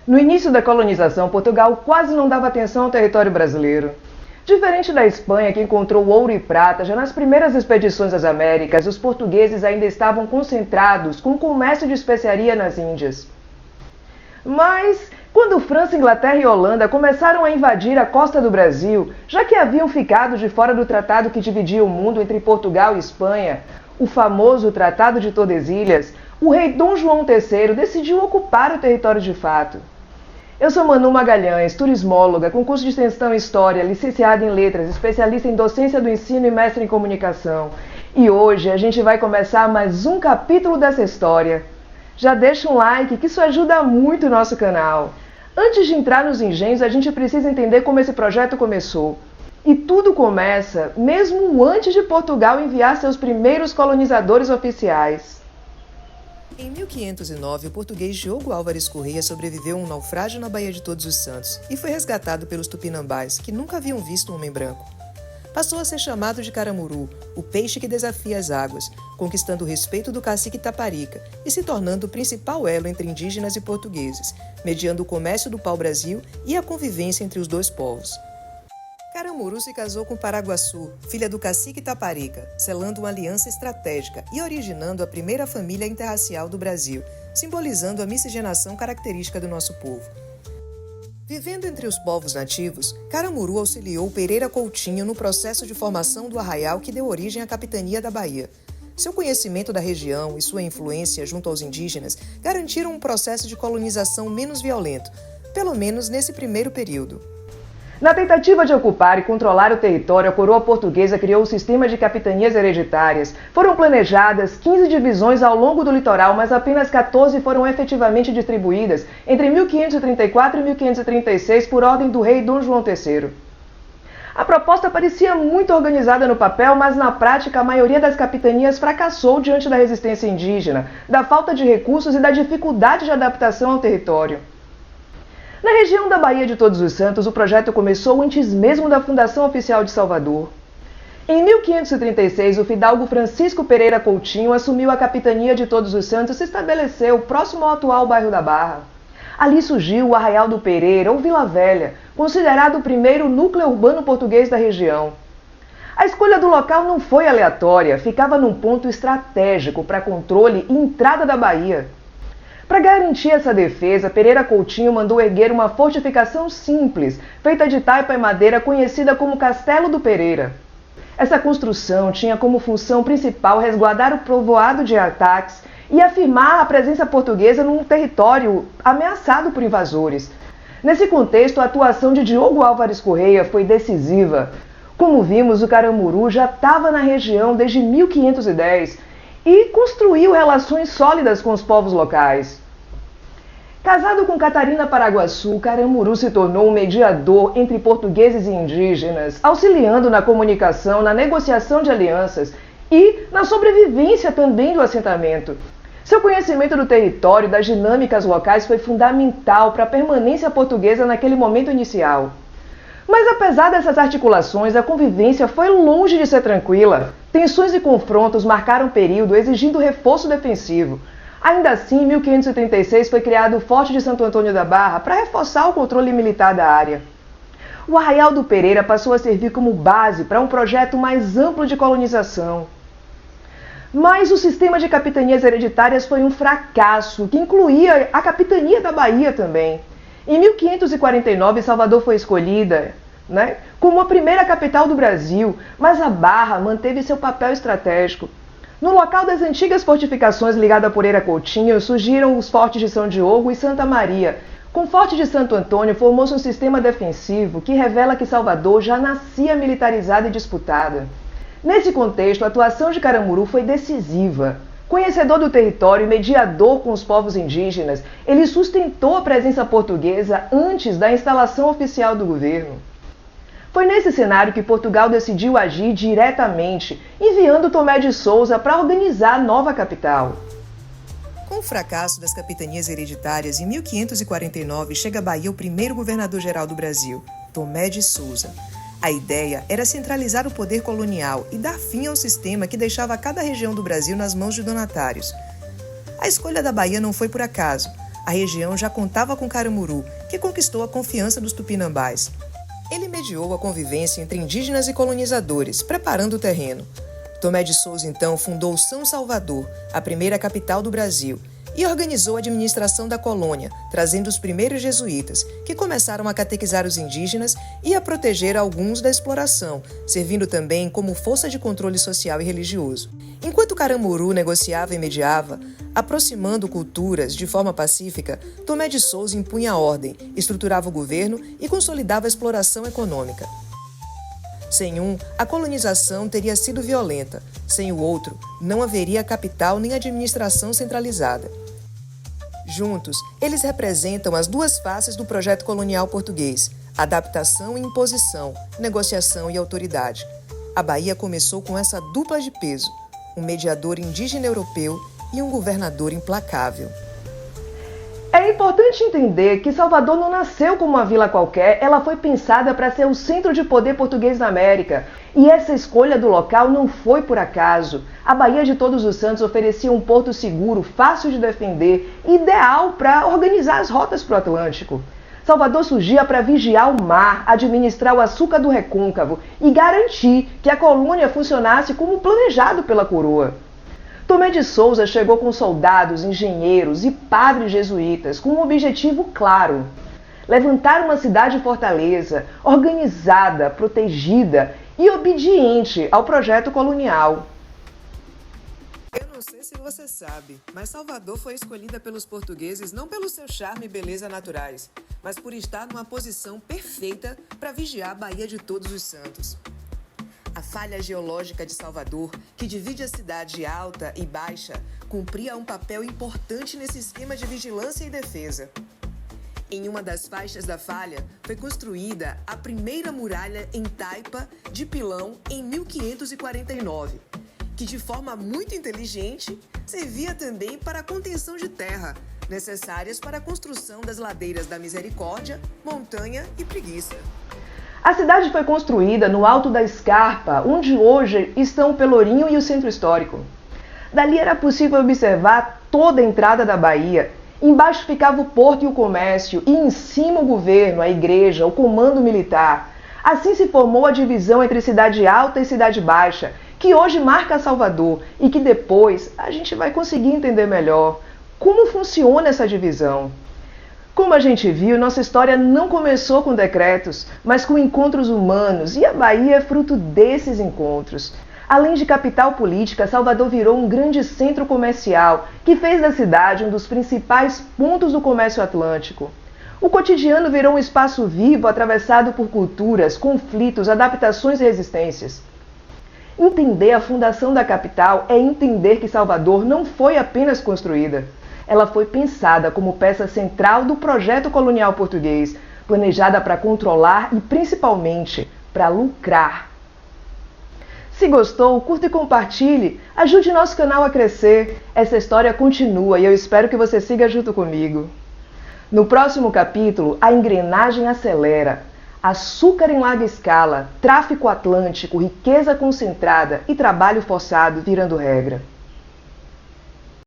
No início da colonização, Portugal quase não dava atenção ao território brasileiro. Diferente da Espanha, que encontrou ouro e prata, já nas primeiras expedições às Américas, os portugueses ainda estavam concentrados com o comércio de especiaria nas Índias. Mas, quando França, Inglaterra e Holanda começaram a invadir a costa do Brasil, já que haviam ficado de fora do tratado que dividia o mundo entre Portugal e Espanha, o famoso Tratado de Tordesilhas, o rei Dom João III decidiu ocupar o território de fato. Eu sou Manu Magalhães, turismóloga, com curso de extensão em História, licenciada em Letras, especialista em Docência do Ensino e mestre em Comunicação. E hoje a gente vai começar mais um capítulo dessa história. Já deixa um like, que isso ajuda muito o nosso canal. Antes de entrar nos engenhos, a gente precisa entender como esse projeto começou. E tudo começa mesmo antes de Portugal enviar seus primeiros colonizadores oficiais. Em 1509, o português Diogo Álvares Correia sobreviveu a um naufrágio na Baía de Todos os Santos e foi resgatado pelos tupinambás, que nunca haviam visto um homem branco. Passou a ser chamado de Caramuru, o peixe que desafia as águas, conquistando o respeito do cacique Taparica e se tornando o principal elo entre indígenas e portugueses, mediando o comércio do pau-brasil e a convivência entre os dois povos. Caramuru se casou com Paraguaçu, filha do cacique Taparica, selando uma aliança estratégica e originando a primeira família interracial do Brasil, simbolizando a miscigenação característica do nosso povo. Vivendo entre os povos nativos, Caramuru auxiliou Pereira Coutinho no processo de formação do arraial que deu origem à capitania da Bahia. Seu conhecimento da região e sua influência junto aos indígenas garantiram um processo de colonização menos violento, pelo menos nesse primeiro período. Na tentativa de ocupar e controlar o território, a coroa portuguesa criou o sistema de capitanias hereditárias. Foram planejadas 15 divisões ao longo do litoral, mas apenas 14 foram efetivamente distribuídas entre 1534 e 1536 por ordem do rei Dom João III. A proposta parecia muito organizada no papel, mas na prática a maioria das capitanias fracassou diante da resistência indígena, da falta de recursos e da dificuldade de adaptação ao território. Na região da Baía de Todos os Santos, o projeto começou antes mesmo da fundação oficial de Salvador. Em 1536, o fidalgo Francisco Pereira Coutinho assumiu a capitania de Todos os Santos e se estabeleceu próximo ao atual bairro da Barra. Ali surgiu o Arraial do Pereira, ou Vila Velha, considerado o primeiro núcleo urbano português da região. A escolha do local não foi aleatória, ficava num ponto estratégico para controle e entrada da Bahia. Para garantir essa defesa, Pereira Coutinho mandou erguer uma fortificação simples, feita de taipa e madeira, conhecida como Castelo do Pereira. Essa construção tinha como função principal resguardar o povoado de ataques e afirmar a presença portuguesa num território ameaçado por invasores. Nesse contexto, a atuação de Diogo Álvares Correia foi decisiva. Como vimos, o Caramuru já estava na região desde 1510 e construiu relações sólidas com os povos locais. Casado com Catarina Paraguaçu, Caramuru se tornou um mediador entre portugueses e indígenas, auxiliando na comunicação, na negociação de alianças e na sobrevivência também do assentamento. Seu conhecimento do território e das dinâmicas locais foi fundamental para a permanência portuguesa naquele momento inicial. Mas apesar dessas articulações, a convivência foi longe de ser tranquila. Tensões e confrontos marcaram o período, exigindo reforço defensivo. Ainda assim, em 1536 foi criado o Forte de Santo Antônio da Barra para reforçar o controle militar da área. O Arraial do Pereira passou a servir como base para um projeto mais amplo de colonização. Mas o sistema de capitanias hereditárias foi um fracasso, que incluía a capitania da Bahia também. Em 1549, Salvador foi escolhida, como a primeira capital do Brasil, mas a Barra manteve seu papel estratégico. No local das antigas fortificações ligadas a Pereira Coutinho, surgiram os fortes de São Diogo e Santa Maria. Com o Forte de Santo Antônio, formou-se um sistema defensivo que revela que Salvador já nascia militarizada e disputada. Nesse contexto, a atuação de Caramuru foi decisiva. Conhecedor do território e mediador com os povos indígenas, ele sustentou a presença portuguesa antes da instalação oficial do governo. Foi nesse cenário que Portugal decidiu agir diretamente, enviando Tomé de Souza para organizar a nova capital. Com o fracasso das capitanias hereditárias, em 1549 chega à Bahia o primeiro governador-geral do Brasil, Tomé de Souza. A ideia era centralizar o poder colonial e dar fim ao sistema que deixava cada região do Brasil nas mãos de donatários. A escolha da Bahia não foi por acaso. a região já contava com Caramuru, que conquistou a confiança dos tupinambás. Ele mediou a convivência entre indígenas e colonizadores, preparando o terreno. Tomé de Souza, então, fundou São Salvador, a primeira capital do Brasil, e organizou a administração da colônia, trazendo os primeiros jesuítas, que começaram a catequizar os indígenas e a proteger alguns da exploração, servindo também como força de controle social e religioso. Enquanto Caramuru negociava e mediava, aproximando culturas de forma pacífica, Tomé de Souza impunha a ordem, estruturava o governo e consolidava a exploração econômica. Sem um, a colonização teria sido violenta. Sem o outro, não haveria capital nem administração centralizada. Juntos, eles representam as duas faces do projeto colonial português: adaptação e imposição, negociação e autoridade. A Bahia começou com essa dupla de peso: um mediador indígena europeu e um governador implacável. É importante entender que Salvador não nasceu como uma vila qualquer, ela foi pensada para ser o centro de poder português na América. E essa escolha do local não foi por acaso. A Baía de Todos os Santos oferecia um porto seguro, fácil de defender, ideal para organizar as rotas para o Atlântico. Salvador surgia para vigiar o mar, administrar o açúcar do recôncavo e garantir que a colônia funcionasse como planejado pela coroa. Tomé de Souza chegou com soldados, engenheiros e padres jesuítas com um objetivo claro: levantar uma cidade-fortaleza organizada, protegida e obediente ao projeto colonial. Eu não sei se você sabe, mas Salvador foi escolhida pelos portugueses não pelo seu charme e beleza naturais, mas por estar numa posição perfeita para vigiar a Baía de Todos os Santos. A falha geológica de Salvador, que divide a cidade alta e baixa, cumpria um papel importante nesse esquema de vigilância e defesa. Em uma das faixas da falha, foi construída a primeira muralha em taipa de pilão em 1549, que de forma muito inteligente servia também para a contenção de terra, necessárias para a construção das ladeiras da Misericórdia, Montanha e Preguiça. A cidade foi construída no alto da Escarpa, onde hoje estão o Pelourinho e o Centro Histórico. Dali era possível observar toda a entrada da Bahia. Embaixo ficava o porto e o comércio, e em cima o governo, a igreja, o comando militar. Assim se formou a divisão entre Cidade Alta e Cidade Baixa, que hoje marca Salvador e que depois a gente vai conseguir entender melhor como funciona essa divisão. Como a gente viu, nossa história não começou com decretos, mas com encontros humanos, e a Bahia é fruto desses encontros. Além de capital política, Salvador virou um grande centro comercial, que fez da cidade um dos principais pontos do comércio atlântico. O cotidiano virou um espaço vivo atravessado por culturas, conflitos, adaptações e resistências. Entender a fundação da capital é entender que Salvador não foi apenas construída. Ela foi pensada como peça central do projeto colonial português, planejada para controlar e, principalmente, para lucrar. Se gostou, curta e compartilhe, ajude nosso canal a crescer. Essa história continua e eu espero que você siga junto comigo. No próximo capítulo, a engrenagem acelera. Açúcar em larga escala, tráfico atlântico, riqueza concentrada e trabalho forçado virando regra.